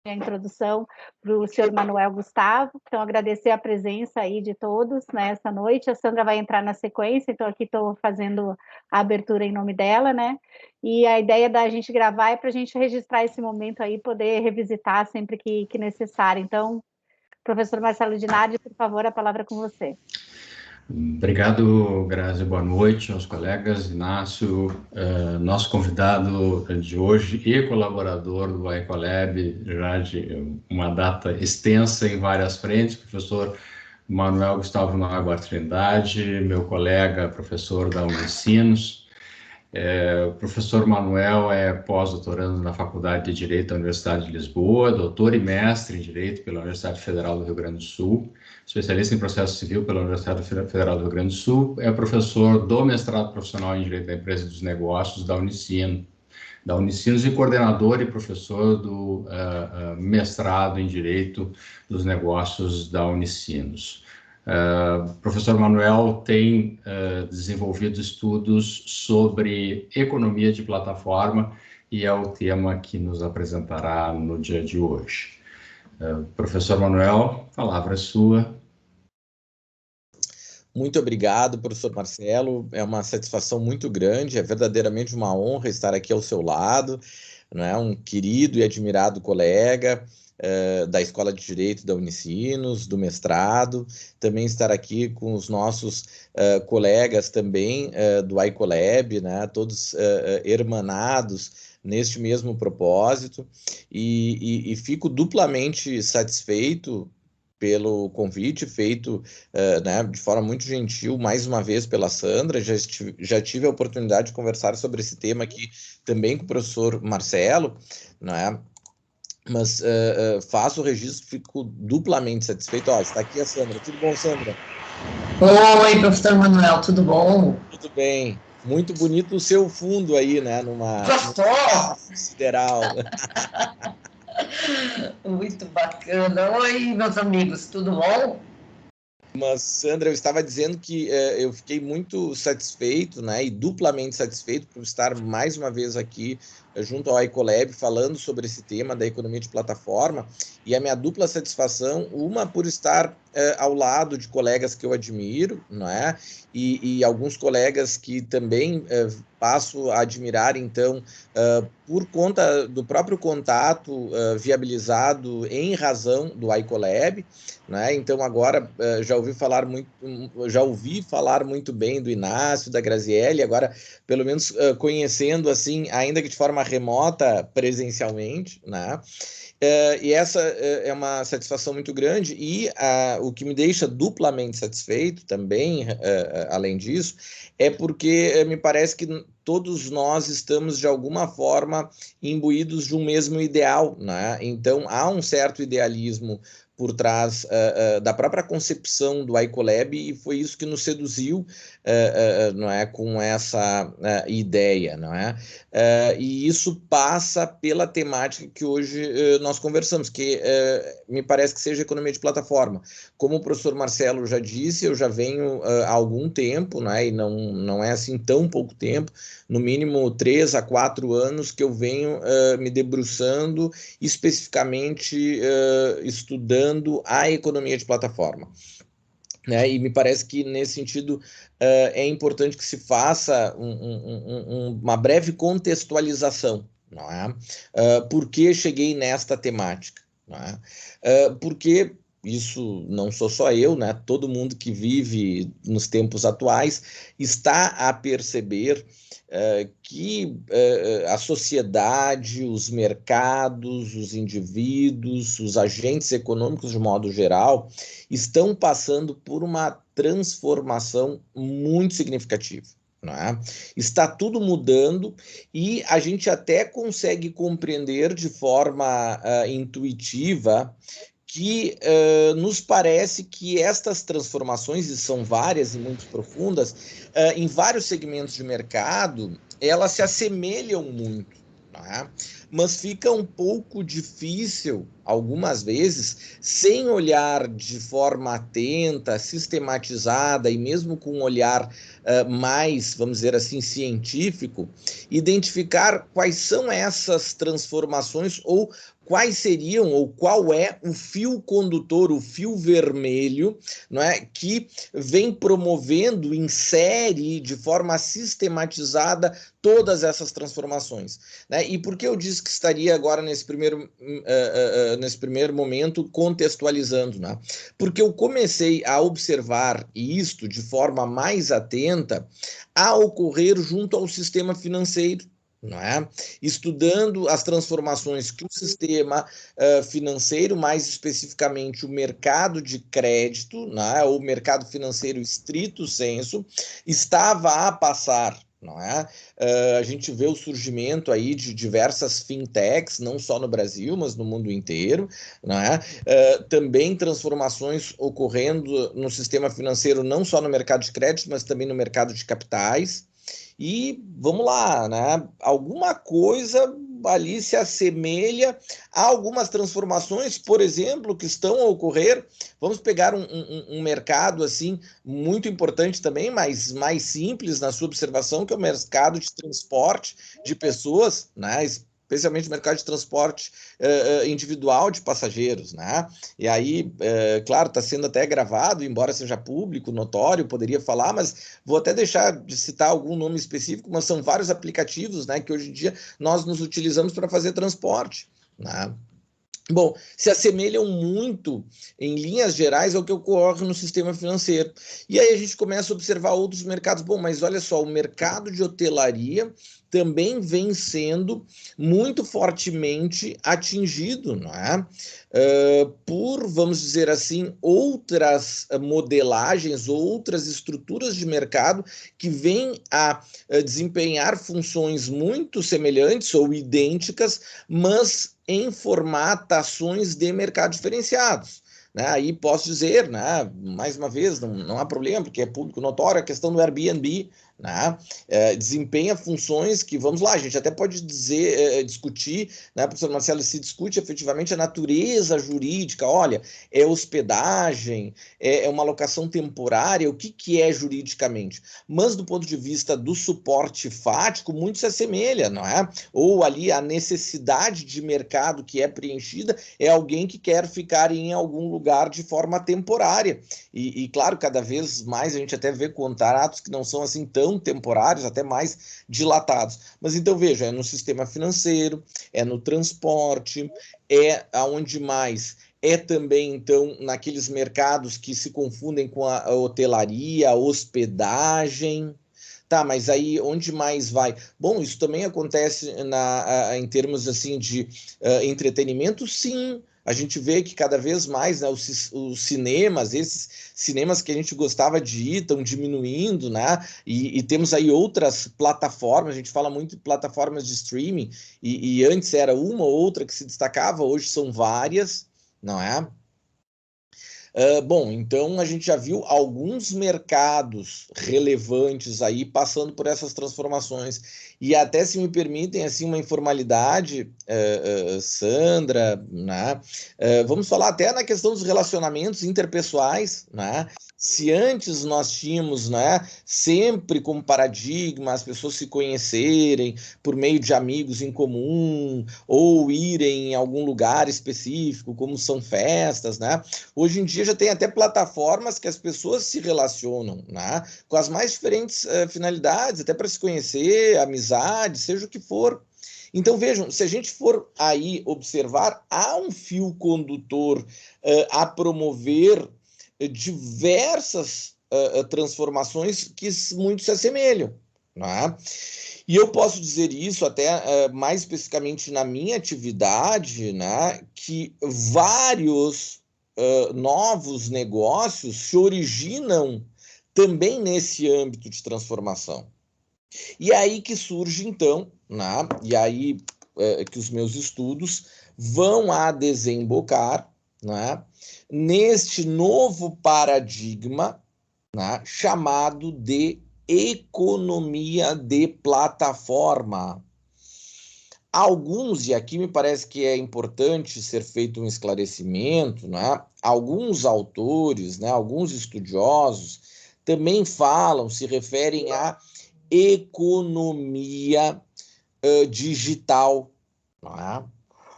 a introdução para o senhor Manuel Gustavo, então agradecer a presença aí de todos nessa noite. A Sandra vai entrar na sequência, então aqui estou fazendo a abertura em nome dela, né? E a ideia da gente gravar é para a gente registrar esse momento aí, poder revisitar sempre que necessário. Então, professor Marcelo Dinardi, por favor, a palavra é com você. Obrigado, Grazi. Boa noite aos colegas. Inácio, nosso convidado de hoje e colaborador do iColab, já de uma data extensa em várias frentes, professor Manuel Gustavo Nogueira Trindade, meu colega, professor da Unicinos. O professor Manuel é pós-doutorando na Faculdade de Direito da Universidade de Lisboa, doutor e mestre em Direito pela Universidade Federal do Rio Grande do Sul, especialista em processo civil pela Universidade Federal do Rio Grande do Sul, é professor do mestrado profissional em Direito da Empresa e dos Negócios da Unicinos e coordenador e professor do mestrado em Direito dos Negócios da Unicinos. Professor Manuel tem desenvolvido estudos sobre economia de plataforma e é o tema que nos apresentará no dia de hoje. Professor Manuel, a palavra é sua. Muito obrigado, professor Marcelo. É uma satisfação muito grande, é verdadeiramente uma honra estar aqui ao seu lado, não é? Um querido e admirado colega da Escola de Direito da Unicinos, do mestrado, também estar aqui com os nossos colegas também do iColab, né? Todos hermanados neste mesmo propósito, e fico duplamente satisfeito pelo convite feito né, de forma muito gentil, mais uma vez pela Sandra. Já tive a oportunidade de conversar sobre esse tema aqui também com o professor Marcelo, né? Mas faço o registro, fico duplamente satisfeito. Está aqui a Sandra. Tudo bom, Sandra? Oi, professor Manuel, tudo bom? Tudo bem. Muito bonito o seu fundo aí, né? Numa sideral. Muito bacana. Oi, meus amigos, tudo bom? Mas, Sandra, eu estava dizendo que eu fiquei muito satisfeito, né, e duplamente satisfeito por estar mais uma vez aqui junto ao iColab falando sobre esse tema da economia de plataforma, e a minha dupla satisfação, uma por estar ao lado de colegas que eu admiro, não é? E alguns colegas que também passo a admirar, então, por conta do próprio contato viabilizado em razão do iColab, né? Então, agora já ouvi falar muito bem do Inácio, da Graziele, agora, pelo menos, conhecendo, assim, ainda que de forma remota, presencialmente, né? E essa é uma satisfação muito grande, e o que me deixa duplamente satisfeito também, além disso, é porque me parece que todos nós estamos, de alguma forma, imbuídos de um mesmo ideal, né? Então, há um certo idealismo por trás da própria concepção do iColab, e foi isso que nos seduziu, não é, com essa ideia, não é? E isso passa pela temática que hoje nós conversamos, que me parece que seja economia de plataforma. Como o professor Marcelo já disse, eu já venho há algum tempo, né, e não é assim tão pouco tempo, no mínimo 3 a 4 anos que eu venho me debruçando especificamente estudando a economia de plataforma. Né? E me parece que, nesse sentido, é importante que se faça uma breve contextualização. Não é? Por que cheguei nesta temática? Não é? Porque isso não sou só eu, né? Todo mundo que vive nos tempos atuais está a perceber que a sociedade, os mercados, os indivíduos, os agentes econômicos de modo geral, estão passando por uma transformação muito significativa. Não é? Está tudo mudando, e a gente até consegue compreender de forma intuitiva que nos parece que estas transformações, e são várias e muito profundas, em vários segmentos de mercado, elas se assemelham muito, né? Mas fica um pouco difícil, algumas vezes, sem olhar de forma atenta, sistematizada, e mesmo com um olhar mais, vamos dizer assim, científico, identificar quais são essas transformações, ou quais seriam ou qual é o fio condutor, o fio vermelho, não é, que vem promovendo em série, de forma sistematizada, todas essas transformações, né? E por que eu disse que estaria agora nesse primeiro momento contextualizando, né? Porque eu comecei a observar isto de forma mais atenta a ocorrer junto ao sistema financeiro, não é? Estudando as transformações que o sistema financeiro, mais especificamente o mercado de crédito, né, ou mercado financeiro estrito sensu, estava a passar. Não é? A gente vê o surgimento aí de diversas fintechs, não só no Brasil, mas no mundo inteiro, não é? Também transformações ocorrendo no sistema financeiro, não só no mercado de crédito, mas também no mercado de capitais. E vamos lá, né? Alguma coisa ali se assemelha a algumas transformações, por exemplo, que estão a ocorrer. Vamos pegar um mercado assim muito importante também, mas mais simples na sua observação, que é o mercado de transporte de pessoas, né? Especialmente o mercado de transporte individual de passageiros, né? E aí, claro, está sendo até gravado, embora seja público, notório, poderia falar, mas vou até deixar de citar algum nome específico, mas são vários aplicativos, né, que hoje em dia nós nos utilizamos para fazer transporte, né? Bom, se assemelham muito, em linhas gerais, ao que ocorre no sistema financeiro. E aí a gente começa a observar outros mercados. Bom, mas olha só, o mercado de hotelaria também vem sendo muito fortemente atingido, não é? Por, vamos dizer assim, outras modelagens, outras estruturas de mercado que vêm a desempenhar funções muito semelhantes ou idênticas, mas em formatações de mercado diferenciados. Né? Aí posso dizer, né, mais uma vez, não há problema, porque é público notório, a questão do Airbnb, né, desempenha funções que, vamos lá, a gente até pode dizer, discutir, né, professor Marcelo, se discute efetivamente a natureza jurídica, olha, é hospedagem, é uma locação temporária, o que é juridicamente? Mas do ponto de vista do suporte fático, muito se assemelha, não é? Ou ali a necessidade de mercado que é preenchida é alguém que quer ficar em algum lugar de forma temporária. E claro, cada vez mais a gente até vê contratos que não são assim tão temporários, até mais dilatados. Mas então veja, é no sistema financeiro, é no transporte, é aonde mais? É também, então, naqueles mercados que se confundem com a hotelaria, a hospedagem. Tá, mas aí onde mais vai? Bom, isso também acontece em termos assim de entretenimento, sim. A gente vê que cada vez mais, né, os cinemas, esses cinemas que a gente gostava de ir, estão diminuindo, né? E temos aí outras plataformas, a gente fala muito de plataformas de streaming, e antes era uma ou outra que se destacava, hoje são várias, não é? Bom, então a gente já viu alguns mercados relevantes aí passando por essas transformações. E até, se me permitem, assim, uma informalidade, Sandra, né? Vamos falar até na questão dos relacionamentos interpessoais, né? Se antes nós tínhamos, né, sempre como paradigma as pessoas se conhecerem por meio de amigos em comum ou irem em algum lugar específico, como são festas, né? Hoje em dia já tem até plataformas que as pessoas se relacionam, né, com as mais diferentes finalidades, até para se conhecer, amizade, seja o que for. Então vejam, se a gente for aí observar, há um fio condutor a promover diversas transformações que muito se assemelham, né? E eu posso dizer isso até mais especificamente na minha atividade, né, que vários novos negócios se originam também nesse âmbito de transformação. E aí que surge, então, né, e aí que os meus estudos vão a desembocar, né, neste novo paradigma, né, chamado de economia de plataforma. Alguns, e aqui me parece que é importante ser feito um esclarecimento, né? Alguns autores, né, alguns estudiosos também falam, se referem à economia digital, não é?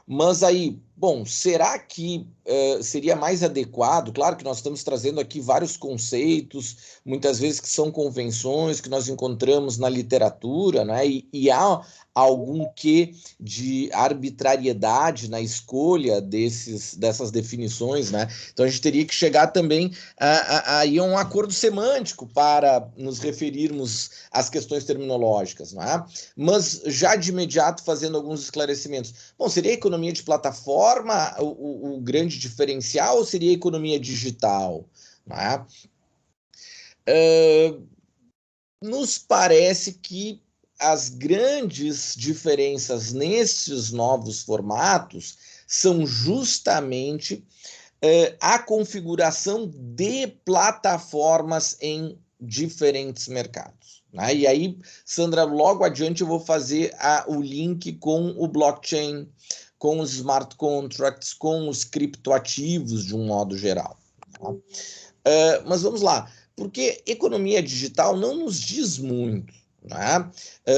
Mas aí, bom, será que seria mais adequado? Claro que nós estamos trazendo aqui vários conceitos, muitas vezes que são convenções que nós encontramos na literatura, né? E há algum quê de arbitrariedade na escolha dessas definições, né? Então a gente teria que chegar também a um acordo semântico para nos referirmos às questões terminológicas, não é? Mas já de imediato fazendo alguns esclarecimentos. Bom, seria a economia de plataforma o grande diferencial ou seria a economia digital? Não é? Nos parece que as grandes diferenças nesses novos formatos são justamente a configuração de plataformas em diferentes mercados. Né? E aí, Sandra, logo adiante eu vou fazer o link com o blockchain, com os smart contracts, com os criptoativos de um modo geral. Tá? Mas vamos lá, porque economia digital não nos diz muito. Né?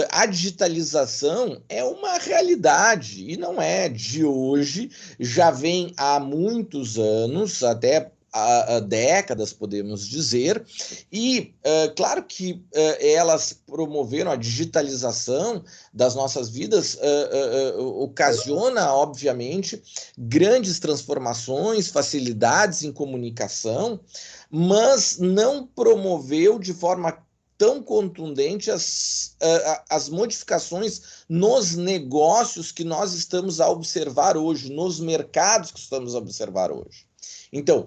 A digitalização é uma realidade e não é de hoje, já vem há muitos anos, até há décadas, podemos dizer, e claro que elas promoveram a digitalização das nossas vidas, ocasiona, obviamente, grandes transformações, facilidades em comunicação, mas não promoveu de forma tão contundente as modificações nos negócios que nós estamos a observar hoje, nos mercados que estamos a observar hoje. Então,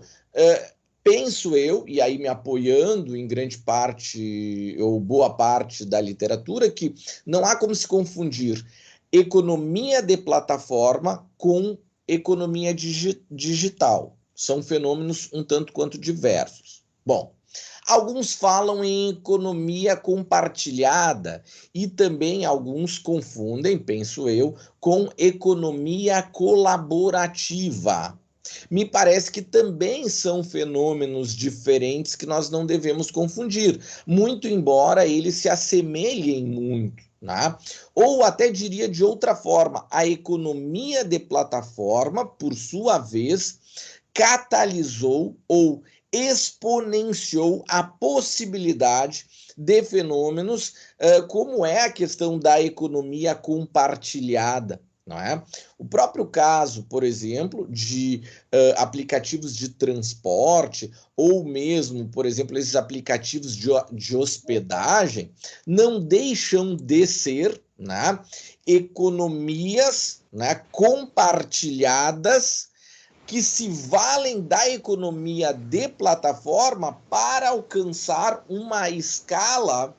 penso eu, e aí me apoiando em grande parte ou boa parte da literatura, que não há como se confundir economia de plataforma com economia digital. São fenômenos um tanto quanto diversos. Bom, alguns falam em economia compartilhada e também alguns confundem, penso eu, com economia colaborativa. Me parece que também são fenômenos diferentes que nós não devemos confundir, muito embora eles se assemelhem muito. Né? Ou até diria de outra forma, a economia de plataforma, por sua vez, catalisou ou exponenciou a possibilidade de fenômenos como é a questão da economia compartilhada. Não é? O próprio caso, por exemplo, de aplicativos de transporte ou mesmo, por exemplo, esses aplicativos de hospedagem não deixam de ser, né, economias, né, compartilhadas que se valem da economia de plataforma para alcançar uma escala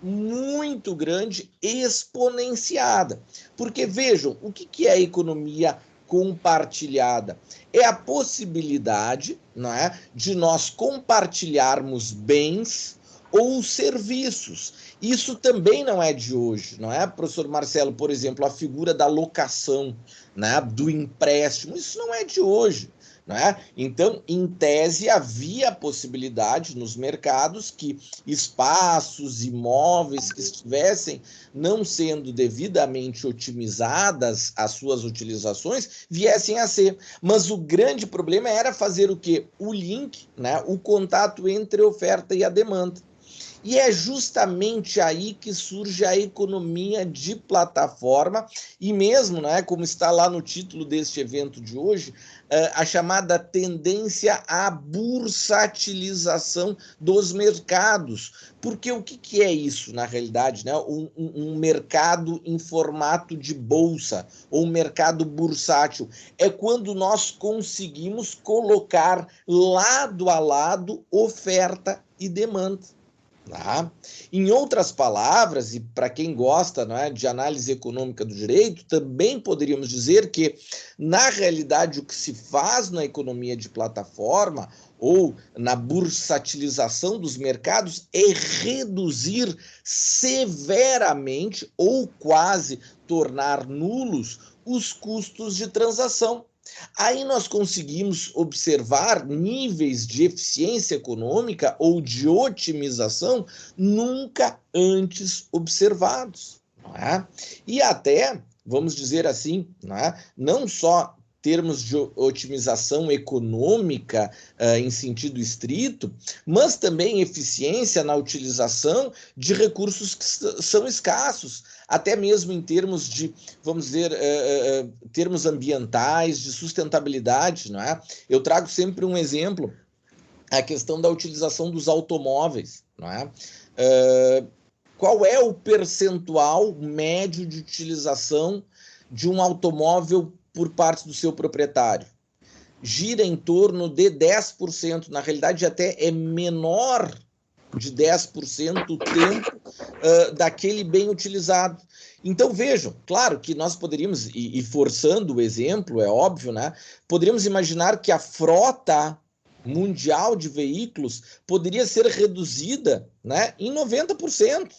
muito grande, exponenciada. Porque vejam, o que é a economia compartilhada? É a possibilidade, não é, de nós compartilharmos bens ou serviços. Isso também não é de hoje, não é, professor Marcelo? Por exemplo, a figura da locação, né, do empréstimo, isso não é de hoje. Não é? Então, em tese, havia a possibilidade nos mercados que espaços, imóveis que estivessem não sendo devidamente otimizadas as suas utilizações, viessem a ser. Mas o grande problema era fazer o quê? O link, né? O contato entre a oferta e a demanda. E é justamente aí que surge a economia de plataforma e mesmo, né, como está lá no título deste evento de hoje, a chamada tendência à bursatilização dos mercados. Porque o que é isso, na realidade? Né? Um mercado em formato de bolsa, ou um mercado bursátil. É quando nós conseguimos colocar lado a lado oferta e demanda. Tá? Em outras palavras, e para quem gosta, não é, de análise econômica do direito, também poderíamos dizer que, na realidade, o que se faz na economia de plataforma ou na bursatilização dos mercados é reduzir severamente ou quase tornar nulos os custos de transação. Aí nós conseguimos observar níveis de eficiência econômica ou de otimização nunca antes observados. Não é? E até vamos dizer assim, né? Não só termos de otimização econômica em sentido estrito, mas também eficiência na utilização de recursos que são escassos, até mesmo em termos de, vamos dizer, termos ambientais, de sustentabilidade, não é? Eu trago sempre um exemplo, a questão da utilização dos automóveis, não é? Qual é o percentual médio de utilização de um automóvel por parte do seu proprietário? Gira em torno de 10%, na realidade até é menor de 10% o tempo daquele bem utilizado. Então vejam, claro que nós poderíamos, e forçando o exemplo, é óbvio, né? Poderíamos imaginar que a frota mundial de veículos poderia ser reduzida, né, em 90%.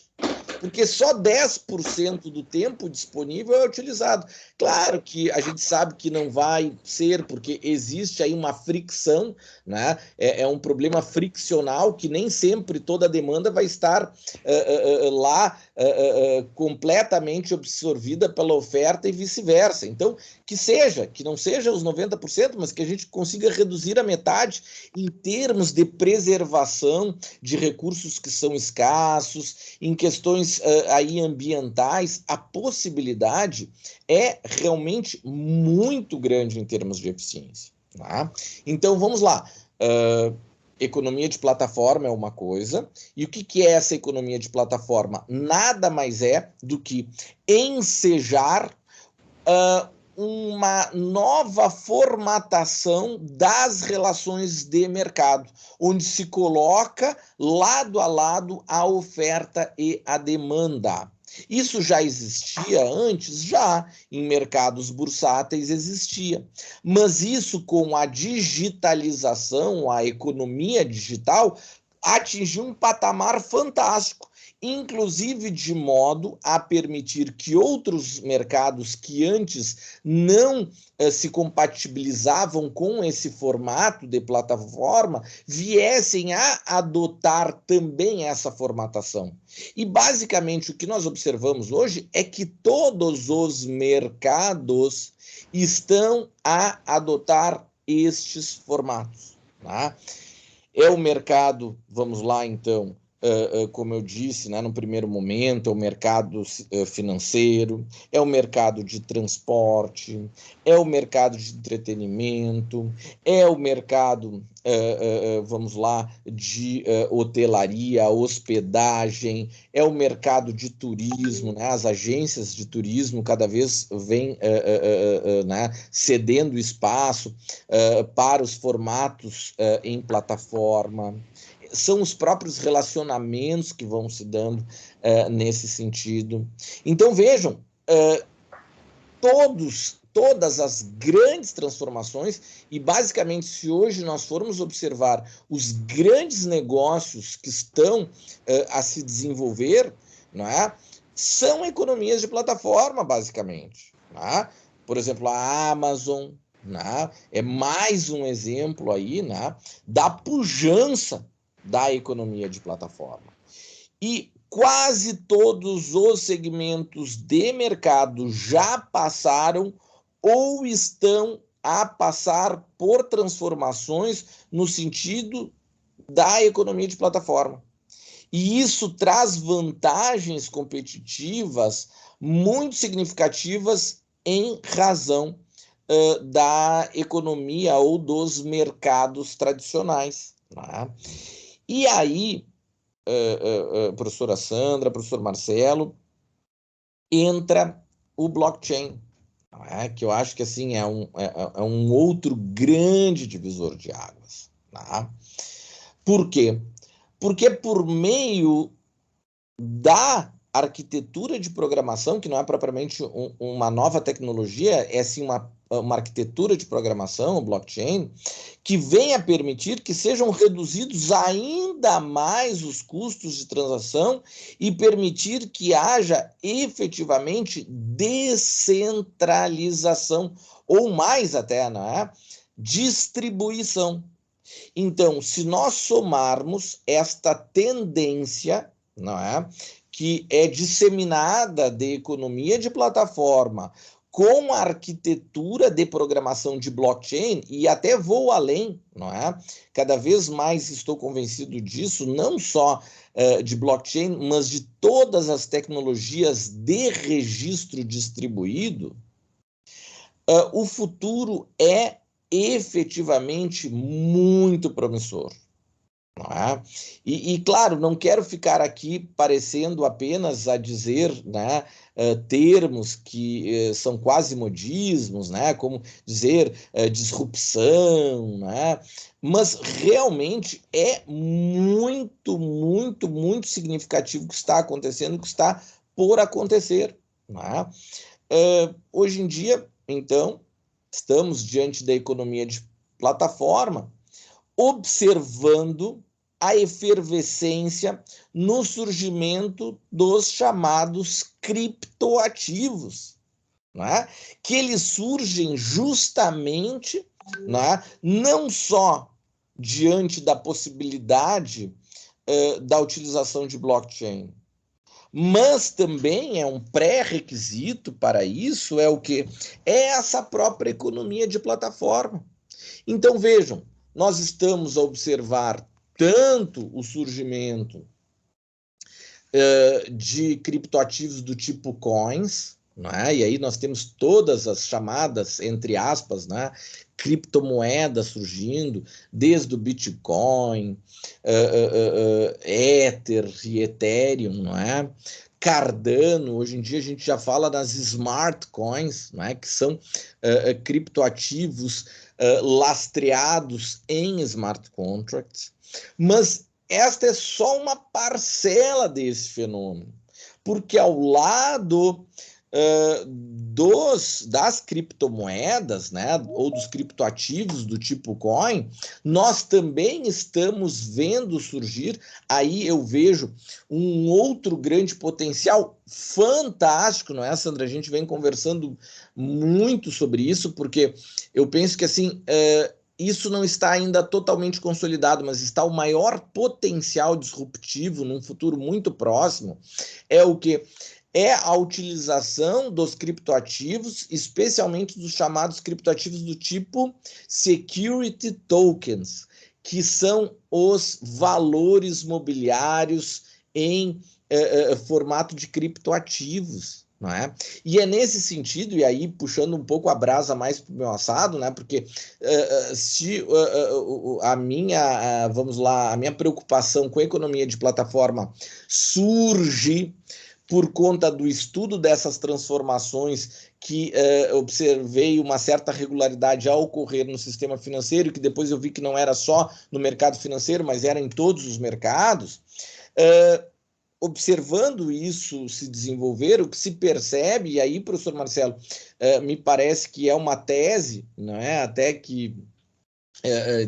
Porque só 10% do tempo disponível é utilizado. Claro que a gente sabe que não vai ser, porque existe aí uma fricção, né? É um problema friccional que nem sempre toda a demanda vai estar lá completamente absorvida pela oferta e vice-versa. Então, que não seja os 90%, mas que a gente consiga reduzir a metade em termos de preservação de recursos que são escassos, em questões aí ambientais, a possibilidade é realmente muito grande em termos de eficiência. Tá? Então, vamos lá. Economia de plataforma é uma coisa, e o que é essa economia de plataforma? Nada mais é do que ensejar uma nova formatação das relações de mercado, onde se coloca lado a lado a oferta e a demanda. Isso já existia antes? Já, em mercados bursáteis existia. Mas isso, com a digitalização, a economia digital, atingiu um patamar fantástico, inclusive de modo a permitir que outros mercados que antes não se compatibilizavam com esse formato de plataforma viessem a adotar também essa formatação. E basicamente o que nós observamos hoje é que todos os mercados estão a adotar estes formatos. Tá? É o mercado, vamos lá então, como eu disse, né, no primeiro momento, é o mercado financeiro, é o mercado de transporte, é o mercado de entretenimento, é o mercado, vamos lá, de hotelaria, hospedagem, é o mercado de turismo, né, as agências de turismo cada vez vêm né, cedendo espaço para os formatos em plataforma. São os próprios relacionamentos que vão se dando nesse sentido. Então, vejam, todas as grandes transformações, e basicamente, se hoje nós formos observar os grandes negócios que estão a se desenvolver, não é? São economias de plataforma, basicamente. Não é? Por exemplo, a Amazon, não é? É mais um exemplo aí, não é? Da pujança da economia de plataforma. E quase todos os segmentos de mercado já passaram ou estão a passar por transformações no sentido da economia de plataforma. E isso traz vantagens competitivas muito significativas em razão da economia ou dos mercados tradicionais. Tá? E aí, professora Sandra, professor Marcelo, entra o blockchain, que eu acho que assim, é um outro grande divisor de águas. Tá? Por quê? Porque por meio da arquitetura de programação, que não é propriamente uma nova tecnologia, é sim uma arquitetura de programação, o blockchain, que vem a permitir que sejam reduzidos ainda mais os custos de transação e permitir que haja efetivamente descentralização, ou mais até, não é? Distribuição. Então, se nós somarmos esta tendência, não é, que é disseminada de economia de plataforma com a arquitetura de programação de blockchain, e até vou além, não é? Cada vez mais estou convencido disso, não só de blockchain, mas de todas as tecnologias de registro distribuído, o futuro é efetivamente muito promissor. Não é? Claro, não quero ficar aqui parecendo apenas a dizer, né, termos que são quase modismos, né, como dizer disrupção, né, mas realmente é muito, muito, muito significativo o que está acontecendo, o que está por acontecer. Não é? Hoje em dia, então, estamos diante da economia de plataforma, observando a efervescência no surgimento dos chamados criptoativos, né? Que eles surgem justamente, né, não só diante da possibilidade da utilização de blockchain, mas também é um pré-requisito para isso, é o quê? É essa própria economia de plataforma. Então, vejam, nós estamos a observar tanto o surgimento de criptoativos do tipo coins, né? E aí nós temos todas as chamadas, entre aspas, né, criptomoedas surgindo, desde o Bitcoin, Ether e Ethereum, não é? Cardano, hoje em dia a gente já fala das smart coins, né, que são criptoativos lastreados em smart contracts, mas esta é só uma parcela desse fenômeno, porque ao lado das criptomoedas, né, ou dos criptoativos do tipo coin, nós também estamos vendo surgir, aí eu vejo um outro grande potencial fantástico, não é, Sandra? A gente vem conversando muito sobre isso, porque eu penso que, assim, isso não está ainda totalmente consolidado, mas está o maior potencial disruptivo num futuro muito próximo, é o que? É a utilização dos criptoativos, especialmente dos chamados criptoativos do tipo security tokens, que são os valores mobiliários em formato de criptoativos. Não é? E é nesse sentido, e aí puxando um pouco a brasa mais para o meu assado, né? Porque se a minha, vamos lá, a minha preocupação com a economia de plataforma surge por conta do estudo dessas transformações que observei uma certa regularidade a ocorrer no sistema financeiro, que depois eu vi que não era só no mercado financeiro, mas era em todos os mercados, observando isso se desenvolver, o que se percebe, e aí, professor Marcelo, me parece que é uma tese, não é? Até que,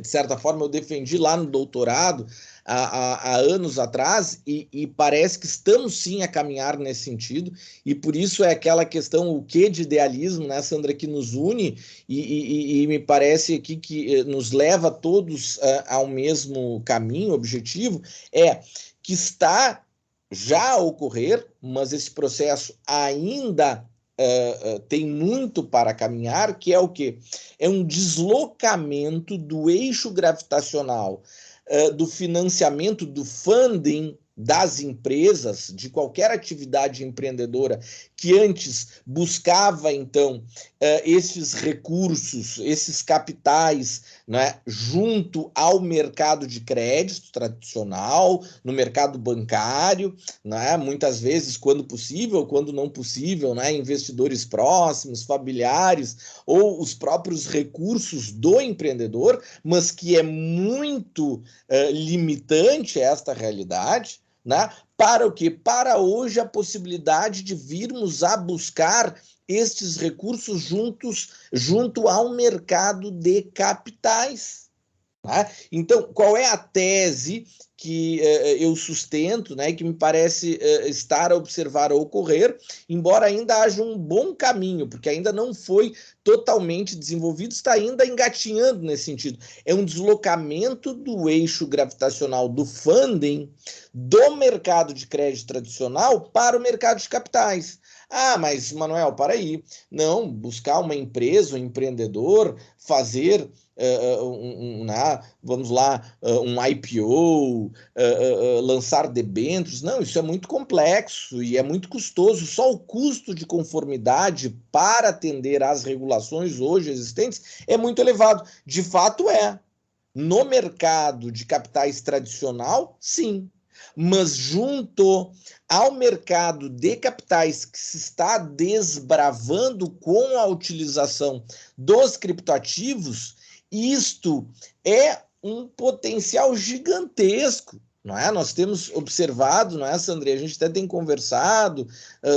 de certa forma, eu defendi lá no doutorado, há anos atrás, e parece que estamos sim a caminhar nesse sentido, e por isso é aquela questão, o que de idealismo, né, Sandra, que nos une, e me parece aqui que nos leva todos ao mesmo caminho, objetivo, é que está já a ocorrer, mas esse processo ainda tem muito para caminhar, que é o quê? É um deslocamento do eixo gravitacional do financiamento, do funding das empresas, de qualquer atividade empreendedora que antes buscava, então, esses recursos, esses capitais, né, junto ao mercado de crédito tradicional, no mercado bancário, né, muitas vezes, quando possível, quando não possível, né, investidores próximos, familiares, ou os próprios recursos do empreendedor, mas que é muito limitante esta realidade, né? Para o quê? Para hoje a possibilidade de virmos a buscar estes recursos junto ao mercado de capitais. Tá? Então, qual é a tese que eu sustento, né, que me parece estar a observar a ocorrer, embora ainda haja um bom caminho, porque ainda não foi totalmente desenvolvido, está ainda engatinhando nesse sentido. É um deslocamento do eixo gravitacional do funding do mercado de crédito tradicional para o mercado de capitais. Ah, mas, Manuel, para aí. Não, buscar uma empresa, um empreendedor, fazer vamos lá, um IPO, lançar debêntures. Não, isso é muito complexo e é muito custoso. Só o custo de conformidade para atender às regulações hoje existentes é muito elevado. De fato, é. No mercado de capitais tradicional, sim. Mas junto ao mercado de capitais que se está desbravando com a utilização dos criptoativos, isto é um potencial gigantesco, não é? Nós temos observado, não é, Sandra? A gente até tem conversado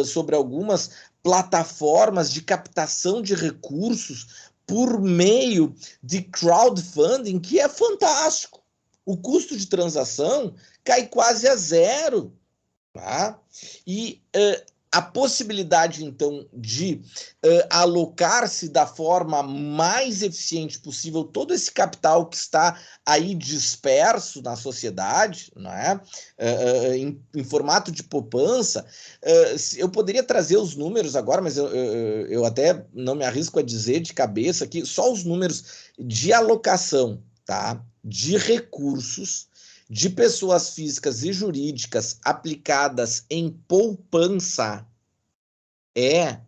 sobre algumas plataformas de captação de recursos por meio de crowdfunding, que é fantástico. O custo de transação cai quase a zero. Tá? E a possibilidade, então, de alocar-se da forma mais eficiente possível todo esse capital que está aí disperso na sociedade, não é? Em formato de poupança. Eu poderia trazer os números agora, mas eu até não me arrisco a dizer de cabeça aqui, só os números de alocação, tá? De recursos de pessoas físicas e jurídicas aplicadas em poupança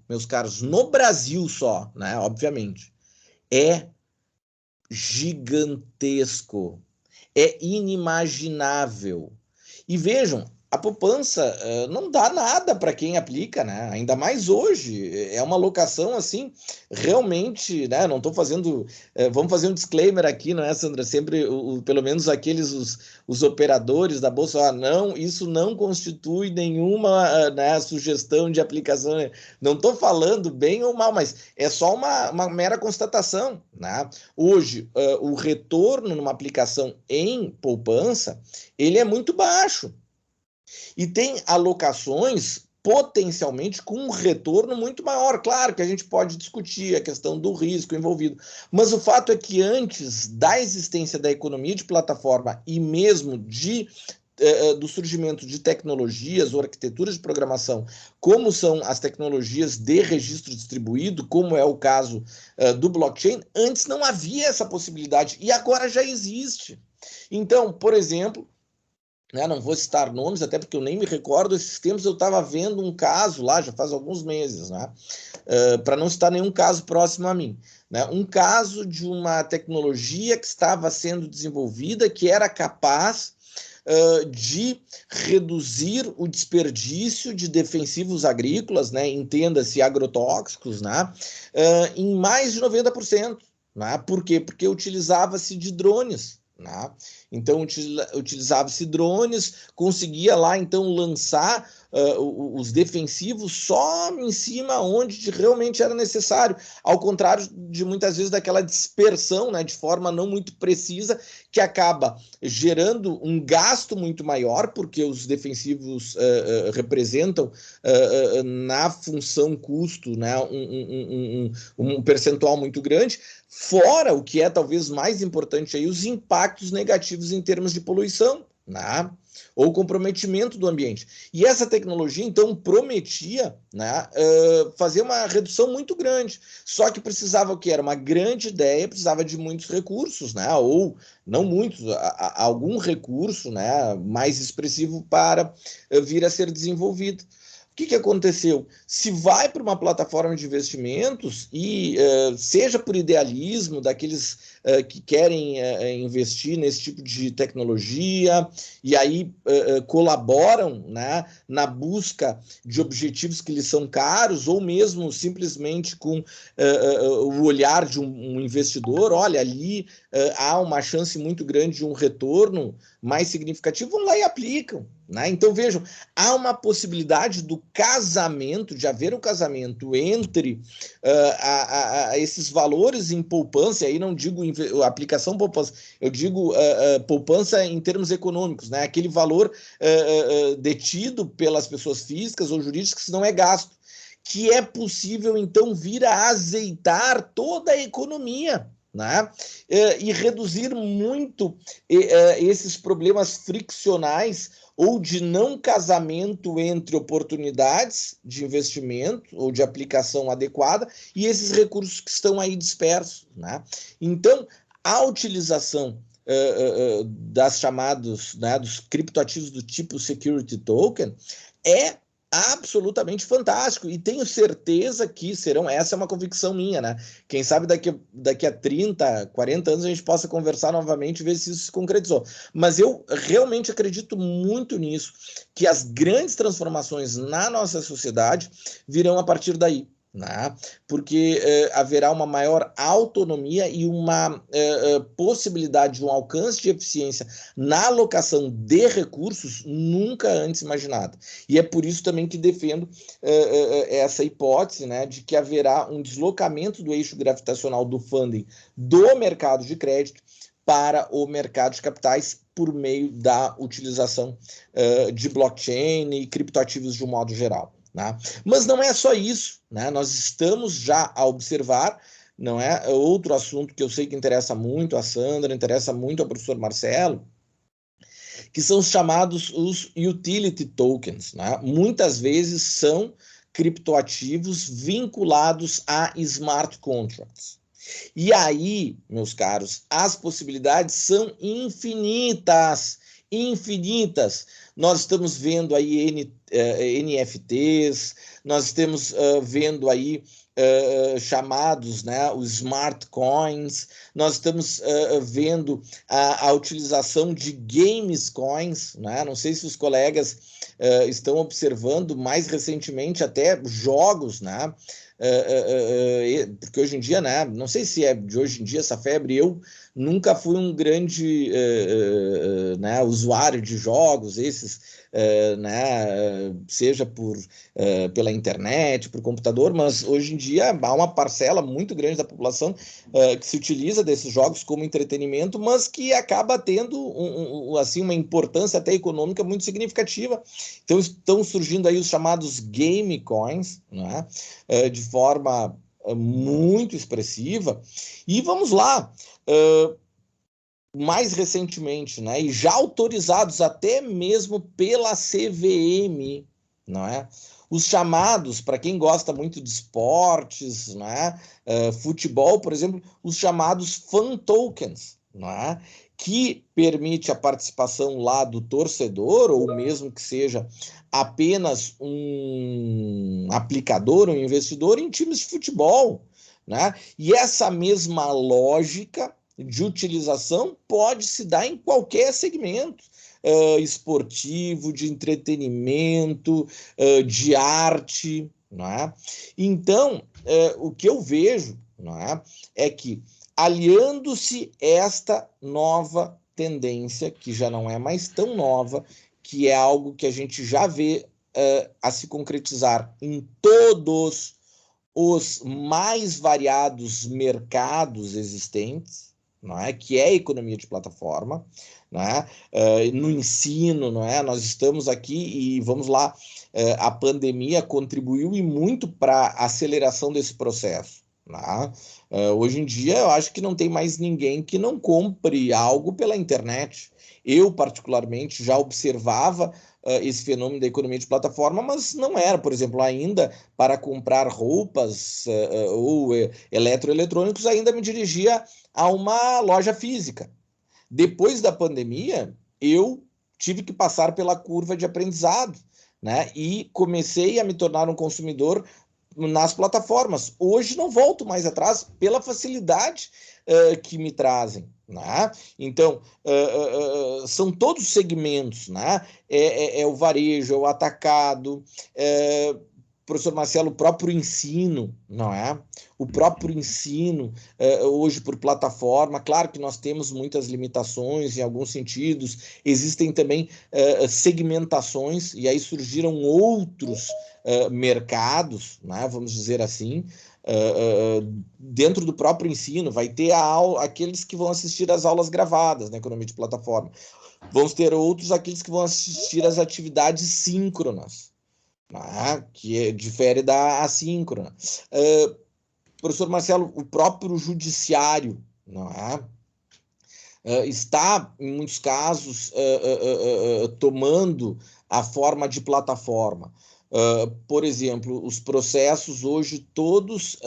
meus caros, no Brasil só, né, obviamente, é gigantesco, é inimaginável. E vejam, a poupança não dá nada para quem aplica, né? Ainda mais hoje. É uma alocação assim, realmente, né? Não estou fazendo. Vamos fazer um disclaimer aqui, não é, Sandra? Sempre, pelo menos aqueles, os operadores da Bolsa, não, isso não constitui nenhuma né, sugestão de aplicação. Não estou falando bem ou mal, mas é só uma mera constatação, né? Hoje, o retorno numa aplicação em poupança, ele é muito baixo. E tem alocações potencialmente com um retorno muito maior. Claro que a gente pode discutir a questão do risco envolvido, mas o fato é que antes da existência da economia de plataforma e mesmo do surgimento de tecnologias ou arquiteturas de programação, como são as tecnologias de registro distribuído, como é o caso do blockchain, antes não havia essa possibilidade e agora já existe. Então, por exemplo, não vou citar nomes, até porque eu nem me recordo, esses tempos eu estava vendo um caso lá, já faz alguns meses, né? Para não citar nenhum caso próximo a mim. Né? Um caso de uma tecnologia que estava sendo desenvolvida, que era capaz de reduzir o desperdício de defensivos agrícolas, né? Entenda-se agrotóxicos, né? Em mais de 90%. Né? Por quê? Porque utilizava-se de drones. Né? Então, utilizava-se drones, conseguia lá, então, lançar os defensivos só em cima onde realmente era necessário, ao contrário de muitas vezes daquela dispersão, né, de forma não muito precisa, que acaba gerando um gasto muito maior, porque os defensivos representam na função custo, né, um percentual muito grande, fora o que é talvez mais importante aí, os impactos negativos em termos de poluição, né? Ou comprometimento do ambiente. E essa tecnologia, então, prometia, né, fazer uma redução muito grande. Só que precisava o que? Era uma grande ideia, precisava de muitos recursos, né? Ou não muitos, algum recurso, né, mais expressivo para vir a ser desenvolvido. O que aconteceu? Se vai para uma plataforma de investimentos e seja por idealismo daqueles que querem investir nesse tipo de tecnologia e aí colaboram, né, na busca de objetivos que lhes são caros ou mesmo simplesmente com o olhar de um investidor, olha, ali há uma chance muito grande de um retorno mais significativo, vão lá e aplicam. né? Então, vejam, há uma possibilidade do casamento, de haver um casamento entre esses valores em poupança, e aí não digo aplicação poupança, eu digo poupança em termos econômicos, né? Aquele valor detido pelas pessoas físicas ou jurídicas que não é gasto, que é possível, então, vir a azeitar toda a economia, né? E reduzir muito esses problemas friccionais ou de não casamento entre oportunidades de investimento ou de aplicação adequada e esses recursos que estão aí dispersos, né? Então, a utilização das chamados, né, dos criptoativos do tipo security token é absolutamente fantástico, e tenho certeza que serão, essa é uma convicção minha, né? Quem sabe daqui a 30, 40 anos a gente possa conversar novamente e ver se isso se concretizou. Mas eu realmente acredito muito nisso, que as grandes transformações na nossa sociedade virão a partir daí, né? Porque haverá uma maior autonomia e uma possibilidade de um alcance de eficiência na alocação de recursos nunca antes imaginada. E é por isso também que defendo essa hipótese, né, de que haverá um deslocamento do eixo gravitacional do funding do mercado de crédito para o mercado de capitais por meio da utilização de blockchain e criptoativos de um modo geral, né? Mas não é só isso, né? Nós estamos já a observar, não é? Outro assunto que eu sei que interessa muito a Sandra, interessa muito ao professor Marcelo, que são os chamados os utility tokens, né? Muitas vezes são criptoativos vinculados a smart contracts. E aí, meus caros, as possibilidades são infinitas, infinitas. Nós estamos vendo aí NFTs, nós estamos vendo aí chamados, né, os smart coins, nós estamos vendo a utilização de games coins, né? Não sei se os colegas estão observando mais recentemente até jogos, né? Porque hoje em dia, né, não sei se é de hoje em dia essa febre, eu nunca fui um grande né, usuário de jogos, esses, né, seja pela internet, por computador, mas hoje em dia há uma parcela muito grande da população que se utiliza desses jogos como entretenimento, mas que acaba tendo assim, uma importância até econômica muito significativa. Então estão surgindo aí os chamados game coins, né, de forma muito expressiva, e vamos lá, mais recentemente, né, e já autorizados até mesmo pela CVM, não é? Os chamados, para quem gosta muito de esportes, né, futebol, por exemplo, os chamados fan tokens, não é? Que permite a participação lá do torcedor, ou mesmo que seja apenas um aplicador, um investidor em times de futebol, né? E essa mesma lógica de utilização pode se dar em qualquer segmento esportivo, de entretenimento, de arte, não é? Então, o que eu vejo, não é que aliando-se esta nova tendência, que já não é mais tão nova, que é algo que a gente já vê a se concretizar em todos os mais variados mercados existentes, não é? Que é a economia de plataforma, não é? No ensino, não é? Nós estamos aqui e vamos lá, a pandemia contribuiu e muito para a aceleração desse processo. Hoje em dia, eu acho que não tem mais ninguém que não compre algo pela internet. Eu, particularmente, já observava esse fenômeno da economia de plataforma, mas não era, por exemplo, ainda para comprar roupas ou eletroeletrônicos, ainda me dirigia a uma loja física. Depois da pandemia, eu tive que passar pela curva de aprendizado, né? E comecei a me tornar um consumidor nas plataformas. Hoje não volto mais atrás pela facilidade que me trazem, né? Então, são todos segmentos, né? É o varejo, é o atacado, professor Marcelo, o próprio ensino, não é? O próprio ensino, hoje por plataforma, claro que nós temos muitas limitações em alguns sentidos, existem também segmentações, e aí surgiram outros mercados, né, vamos dizer assim, dentro do próprio ensino. Vai ter aqueles que vão assistir às aulas gravadas na economia de plataforma, vamos ter outros, aqueles que vão assistir às atividades síncronas, né, que difere da assíncrona. Professor Marcelo, o próprio judiciário, não é? Está, em muitos casos, tomando a forma de plataforma. Por exemplo, os processos hoje todos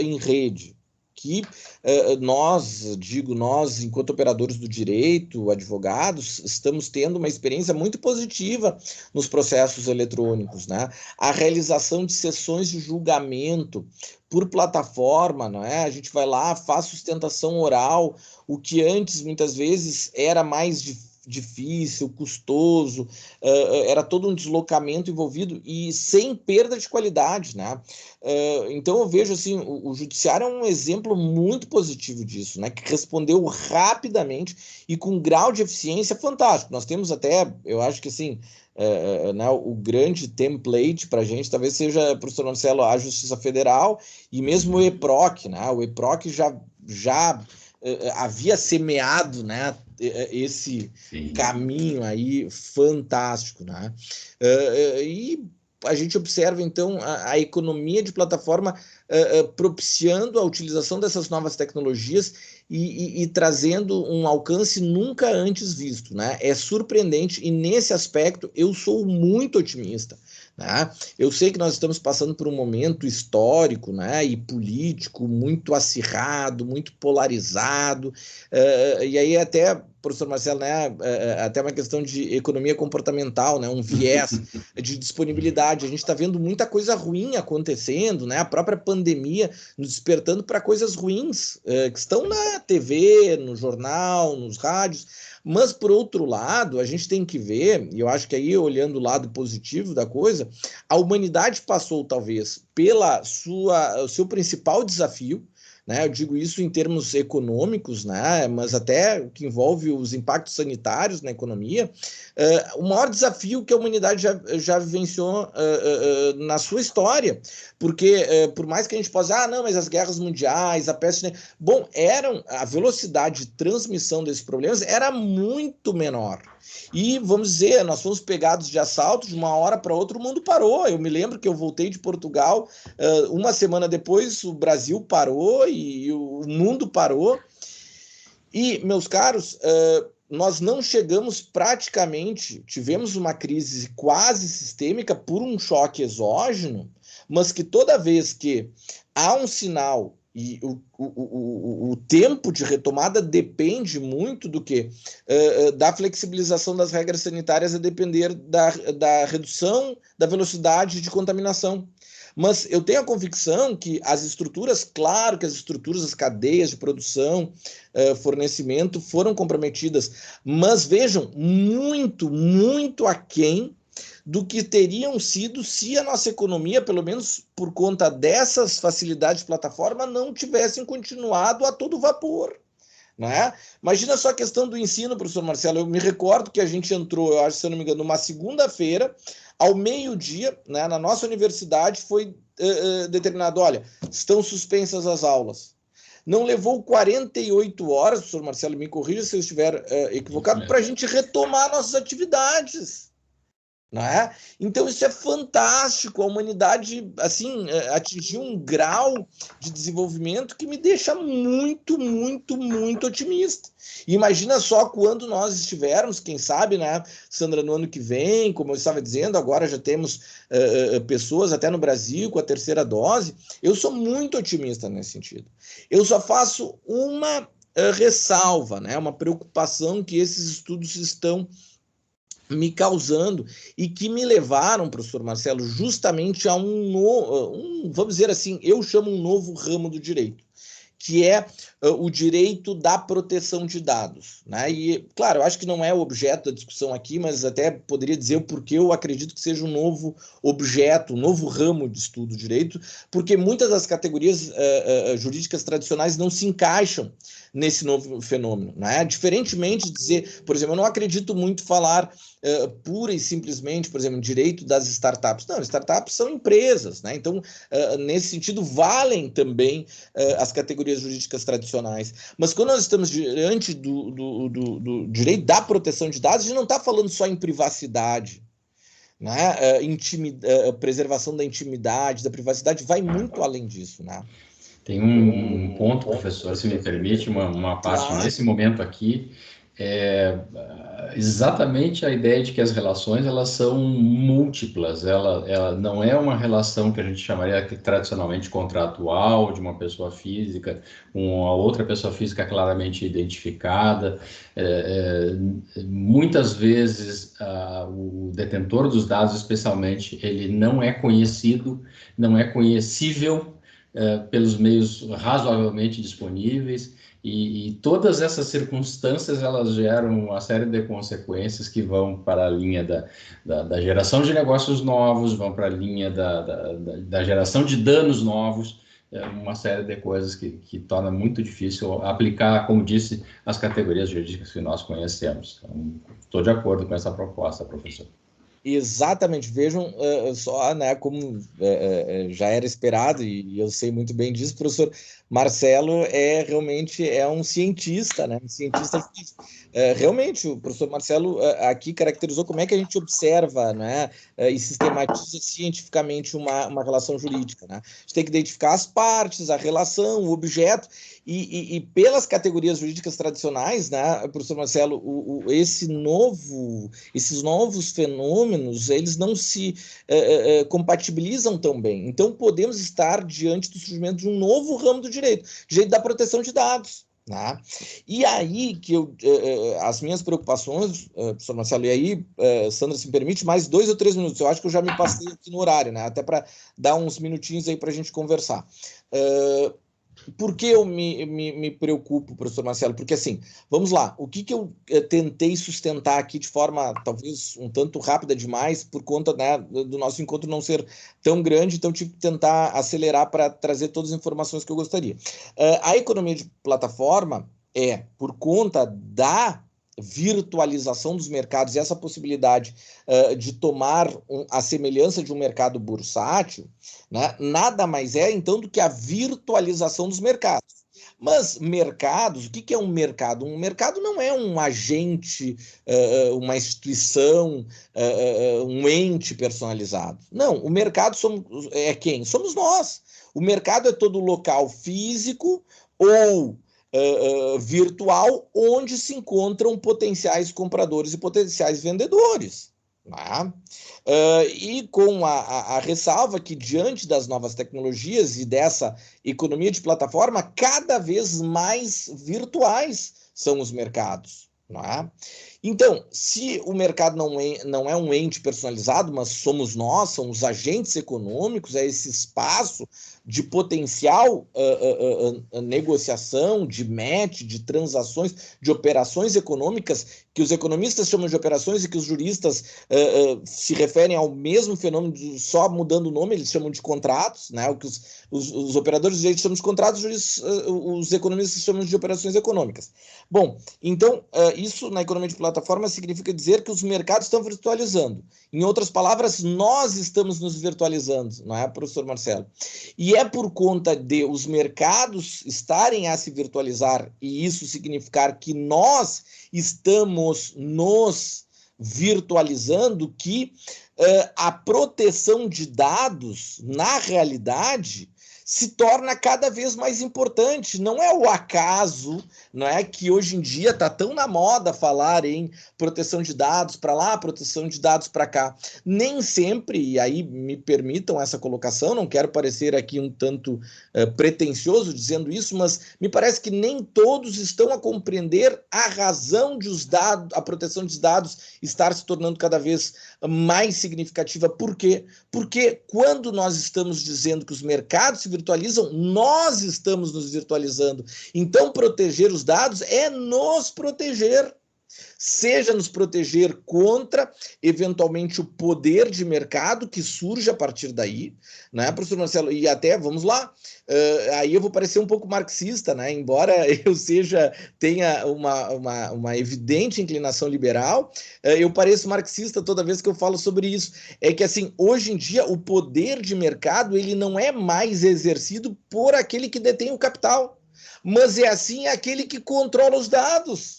em rede, que nós, enquanto operadores do direito, advogados, estamos tendo uma experiência muito positiva nos processos eletrônicos, né? A realização de sessões de julgamento por plataforma, não é? A gente vai lá, faz sustentação oral, o que antes, muitas vezes, era mais difícil, custoso, era todo um deslocamento envolvido e sem perda de qualidade, né? Então eu vejo assim, o judiciário é um exemplo muito positivo disso, né? Que respondeu rapidamente e com um grau de eficiência fantástico. Nós temos até, eu acho que assim, né, o grande template para a gente talvez seja, professor Marcelo, a Justiça Federal e mesmo o EPROC, né? O EPROC já havia semeado, né, esse caminho aí fantástico, né? E a gente observa, então, a economia de plataforma propiciando a utilização dessas novas tecnologias e trazendo um alcance nunca antes visto, né? É surpreendente e, nesse aspecto, eu sou muito otimista, né? Eu sei que nós estamos passando por um momento histórico, né, e político muito acirrado, muito polarizado, e aí até, professor Marcelo, né, até uma questão de economia comportamental, né, um viés de disponibilidade. A gente está vendo muita coisa ruim acontecendo, né, a própria pandemia nos despertando para coisas ruins que estão na TV, no jornal, nos rádios. Mas, por outro lado, a gente tem que ver, e eu acho que aí, olhando o lado positivo da coisa, a humanidade passou, talvez, o seu principal desafio, né? Eu digo isso em termos econômicos, né? Mas até que envolve os impactos sanitários na economia, o maior desafio que a humanidade já vivenciou na sua história, porque por mais que a gente possa, não, mas as guerras mundiais, a peste, né? Bom, a velocidade de transmissão desses problemas era muito menor. E, vamos dizer, nós fomos pegados de assalto, de uma hora para outra o mundo parou. Eu me lembro que eu voltei de Portugal, uma semana depois o Brasil parou e o mundo parou. E, meus caros, nós não chegamos praticamente, tivemos uma crise quase sistêmica por um choque exógeno, mas que toda vez que há um sinal e o tempo de retomada depende muito do que? Da flexibilização das regras sanitárias, a depender da redução da velocidade de contaminação. Mas eu tenho a convicção que as estruturas, claro que as estruturas, as cadeias de produção, fornecimento foram comprometidas, mas vejam, muito, muito aquém do que teriam sido se a nossa economia, pelo menos por conta dessas facilidades de plataforma, não tivessem continuado a todo vapor, né? Imagina só a questão do ensino, professor Marcelo. Eu me recordo que a gente entrou, eu acho, se eu não me engano, numa segunda-feira, ao meio-dia, né, na nossa universidade, foi determinado, olha, estão suspensas as aulas. Não levou 48 horas, professor Marcelo, me corrija se eu estiver equivocado, para a gente retomar nossas atividades. Não é? Então isso é fantástico. A humanidade assim atingiu um grau de desenvolvimento que me deixa muito, muito, muito otimista. E imagina só quando nós estivermos, quem sabe, né, Sandra, no ano que vem, como eu estava dizendo, agora já temos pessoas até no Brasil com a terceira dose. Eu sou muito otimista nesse sentido. Eu só faço uma ressalva, né, uma preocupação que esses estudos estão me causando e que me levaram, professor Marcelo, justamente a vamos dizer assim, eu chamo um novo ramo do direito, que é o direito da proteção de dados, né? E, claro, eu acho que não é o objeto da discussão aqui, mas até poderia dizer o porquê eu acredito que seja um novo objeto, um novo ramo de estudo do direito, porque muitas das categorias jurídicas tradicionais não se encaixam nesse novo fenômeno, né? Diferentemente de dizer, por exemplo, eu não acredito muito falar pura e simplesmente, por exemplo, direito das startups. Não, startups são empresas, né? Então, nesse sentido, valem também as categorias jurídicas tradicionais. Mas quando nós estamos diante do direito da proteção de dados, a gente não está falando só em privacidade, né? Preservação da intimidade, da privacidade, vai muito além disso, né? Tem um ponto, professor, se me permite, uma parte Claro. nesse momento aqui, exatamente a ideia de que as relações elas são múltiplas, ela não é uma relação que a gente chamaria tradicionalmente contratual, de uma pessoa física com a outra pessoa física claramente identificada. Muitas vezes o detentor dos dados, especialmente, ele não é conhecido, não é conhecível pelos meios razoavelmente disponíveis, e todas essas circunstâncias elas geram uma série de consequências que vão para a linha da geração de negócios novos, vão para a linha da geração de danos novos, uma série de coisas que torna muito difícil aplicar, como disse, as categorias jurídicas que nós conhecemos. Então, estou de acordo com essa proposta, professor. Exatamente, vejam só, né, como já era esperado, e eu sei muito bem disso, o professor Marcelo realmente é um cientista, né, um cientista realmente, o professor Marcelo aqui caracterizou como é que a gente observa, né, e sistematiza cientificamente uma relação jurídica, né? A gente tem que identificar as partes, a relação, o objeto, e pelas categorias jurídicas tradicionais, né, professor Marcelo, esses novos fenômenos, eles não se compatibilizam tão bem. Então, podemos estar diante do surgimento de um novo ramo do direito da proteção de dados. Né? E aí que as minhas preocupações, professor Marcelo, e aí, Sandra, se me permite, mais 2 ou 3 minutos, eu acho que eu já me passei aqui no horário, né? Até para dar uns minutinhos aí para a gente conversar. Por que eu me preocupo, professor Marcelo? Porque, assim, vamos lá, o que eu tentei sustentar aqui de forma, talvez, um tanto rápida demais, por conta, né, do nosso encontro não ser tão grande, então tive que tentar acelerar para trazer todas as informações que eu gostaria. A economia de plataforma por conta da virtualização dos mercados e essa possibilidade de tomar a semelhança de um mercado bursátil, né, nada mais então do que a virtualização dos mercados. Mas mercados, o que é um mercado? Um mercado não é um agente, uma instituição, um ente personalizado. Não, o mercado é quem? Somos nós. O mercado é todo local físico ou virtual, onde se encontram potenciais compradores e potenciais vendedores. Né? E com a ressalva que, diante das novas tecnologias e dessa economia de plataforma, cada vez mais virtuais são os mercados. Né? Então, se o mercado não é um ente personalizado, mas somos nós, são os agentes econômicos, é esse espaço de potencial negociação, de match, de transações, de operações econômicas, que os economistas chamam de operações e que os juristas se referem ao mesmo fenômeno, só mudando o nome, eles chamam de contratos, né? O que os operadores de direito chamam de contratos, os economistas chamam de operações econômicas. Bom, então, isso na economia de plataforma significa dizer que os mercados estão virtualizando. Em outras palavras, nós estamos nos virtualizando, não é, professor Marcelo? E é por conta de os mercados estarem a se virtualizar e isso significar que nós estamos nos virtualizando que a proteção de dados, na realidade, se torna cada vez mais importante. Não é o acaso, não é que hoje em dia está tão na moda falar em proteção de dados para lá, proteção de dados para cá. Nem sempre, e aí me permitam essa colocação, não quero parecer aqui um tanto pretensioso dizendo isso, mas me parece que nem todos estão a compreender a razão de a proteção dos dados estar se tornando cada vez mais significativa. Por quê? Porque quando nós estamos dizendo que os mercados se virtualizam, nós estamos nos virtualizando. Então, proteger os dados é nos proteger. Seja nos proteger contra, eventualmente, o poder de mercado que surge a partir daí, né, professor Marcelo? E até, vamos lá, aí eu vou parecer um pouco marxista, né, embora eu tenha uma evidente inclinação liberal, eu pareço marxista toda vez que eu falo sobre isso. É que, assim, hoje em dia, o poder de mercado, ele não é mais exercido por aquele que detém o capital, mas é, assim, aquele que controla os dados.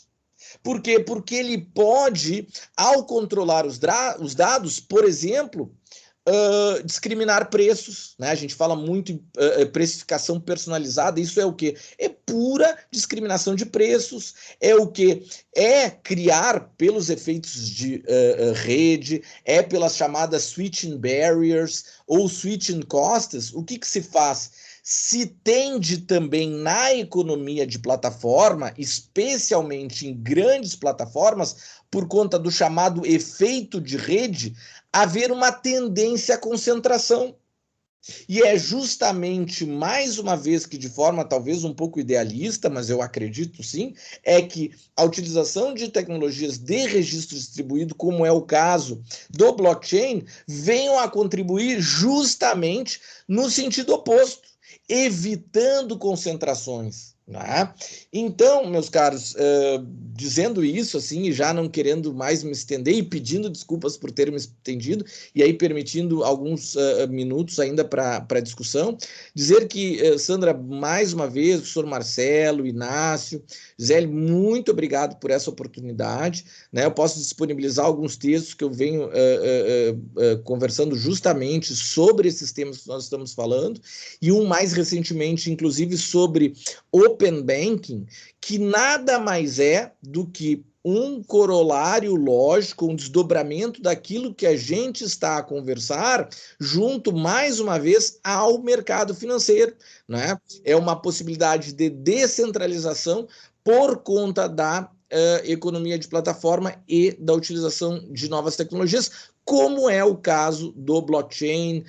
Por quê? Porque ele pode, ao controlar os dados, por exemplo, discriminar preços, né? A gente fala muito em precificação personalizada, isso é o quê? É pura discriminação de preços, é o quê? É criar, pelos efeitos de rede, é pelas chamadas switching barriers ou switching costs. O que se faz? Se tende também na economia de plataforma, especialmente em grandes plataformas, por conta do chamado efeito de rede, haver uma tendência à concentração. E é justamente, mais uma vez, que de forma talvez um pouco idealista, mas eu acredito sim, é que a utilização de tecnologias de registro distribuído, como é o caso do blockchain, venham a contribuir justamente no sentido oposto, evitando concentrações. Né? Então, meus caros, dizendo isso assim, e já não querendo mais me estender e pedindo desculpas por ter me estendido, e aí permitindo alguns minutos ainda para discussão, dizer que, Sandra, mais uma vez, o professor Marcelo, Inácio, Gisele, muito obrigado por essa oportunidade. Né? Eu posso disponibilizar alguns textos que eu venho conversando justamente sobre esses temas que nós estamos falando, e um mais recentemente, inclusive, sobre Open Banking, que nada mais é do que um corolário lógico, um desdobramento daquilo que a gente está a conversar junto, mais uma vez, ao mercado financeiro. Né? É uma possibilidade de descentralização por conta da economia de plataforma e da utilização de novas tecnologias, como é o caso do blockchain,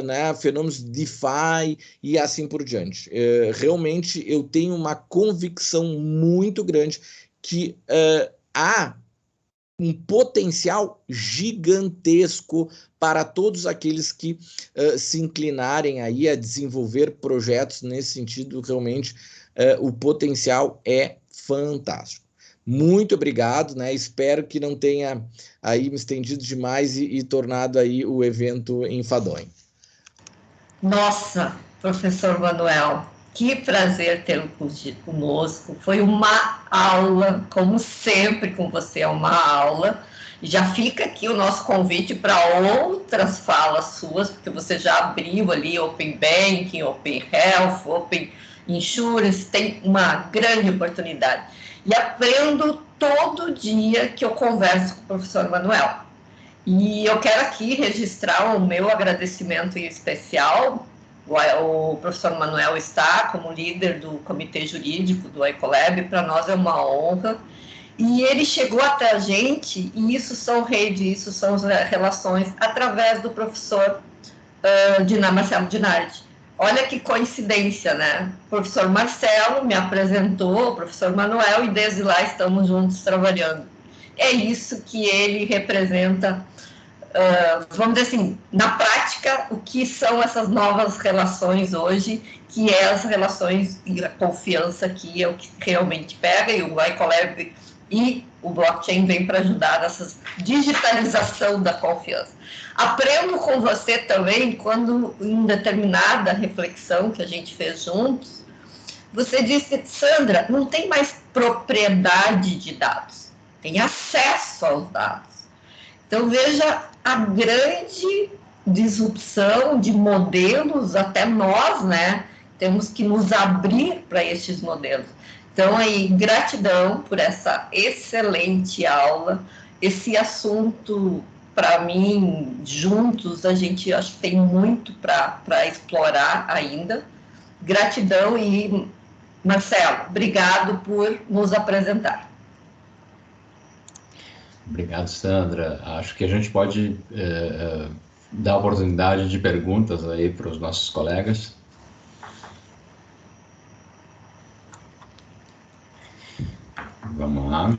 né, fenômenos DeFi e assim por diante. Realmente eu tenho uma convicção muito grande que há um potencial gigantesco para todos aqueles que se inclinarem aí a desenvolver projetos nesse sentido. Realmente o potencial é fantástico. Muito obrigado, né? Espero que não tenha aí me estendido demais e tornado aí o evento enfadonho. Nossa, professor Manuel, que prazer tê-lo conosco. Foi uma aula, como sempre com você é uma aula. Já fica aqui o nosso convite para outras falas suas, porque você já abriu ali Open Banking, Open Health, Open Insurance, tem uma grande oportunidade. E aprendo todo dia que eu converso com o professor Manuel. E eu quero aqui registrar o meu agradecimento em especial. O professor Manuel está como líder do comitê jurídico do Ecolab, para nós é uma honra. E ele chegou até a gente, e isso são redes, isso são relações, através do professor Marcelo Dinardi. Olha que coincidência, né? O professor Marcelo me apresentou, o professor Manuel, e desde lá estamos juntos trabalhando. É isso que ele representa, vamos dizer assim, na prática, o que são essas novas relações hoje, que é as relações e a confiança, que é o que realmente pega, e o Ecolab e o blockchain vem para ajudar nessa digitalização da confiança. Aprendo com você também, quando em determinada reflexão que a gente fez juntos, você disse, Sandra, não tem mais propriedade de dados, tem acesso aos dados. Então, veja a grande disrupção de modelos, até nós, né, temos que nos abrir para estes modelos. Então, aí, gratidão por essa excelente aula, esse assunto, para mim, juntos, a gente acho que tem muito para explorar ainda. Gratidão e, Marcelo, obrigado por nos apresentar. Obrigado, Sandra. Acho que a gente pode dar oportunidade de perguntas aí para os nossos colegas. Vamos lá.